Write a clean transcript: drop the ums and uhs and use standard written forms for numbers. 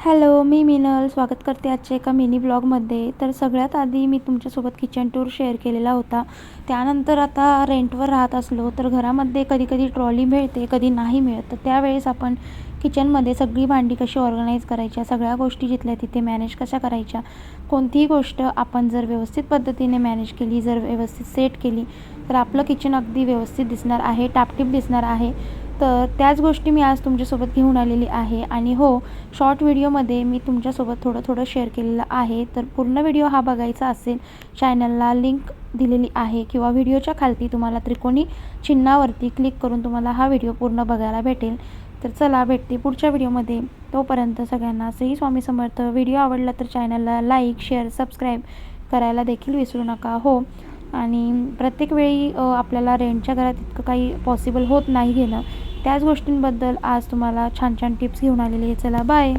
Hello, मी मिनल स्वागत करते आजच्या एका मिनी ब्लॉगमध्ये. तर सगळ्यात आधी मी तुमच्यासोबत किचन टूर शेअर केलेला होता. त्यानंतर आता रेंटवर राहत असलो तर घरामध्ये कधी-कधी ट्रॉली मिळते, कधी नाही मिळत. तर त्यावेळेस आपण किचनमध्ये सगळी भांडी कशी ऑर्गनाईज करायच्या, सगळ्या गोष्टी जिथल्या तिथे मॅनेज कशा करायच्या, कोणतीही गोष्ट आपण जर व्यवस्थित पद्धतीने मॅनेज केली, जर व्यवस्थित सेट केली, तर आपलं किचन अगदी व्यवस्थित दिसणार आहे, टापटीप दिसणार आहे. तर त्याच गोष्टी मी आज तुमच्यासोबत घेऊन आलेली आहे. आणि हो, शॉर्ट व्हिडिओमध्ये मी तुमच्यासोबत थोडं शेअर केलेलं आहे. तर पूर्ण व्हिडिओ हा बघायचा असेल, चॅनलला लिंक दिलेली आहे किंवा व्हिडिओच्या खालती तुम्हाला त्रिकोणी चिन्हावरती क्लिक करून तुम्हाला हा व्हिडिओ पूर्ण बघायला भेटेल. तर चला भेटते पुढच्या व्हिडिओमध्ये. तोपर्यंत सगळ्यांना श्री स्वामी समर्थ. व्हिडिओ आवडला तर चॅनलला लाईक, शेअर, सबस्क्राईब करायला देखील विसरू नका. हो, आणि प्रत्येक वेळी आपल्याला रेंटच्या घरात इतकं काही पॉसिबल होत नाही घेणं. त्याच गोष्टींबद्दल आज तुम्हाला छान छान टिप्स घेऊन आलेली आहे. चला बाय.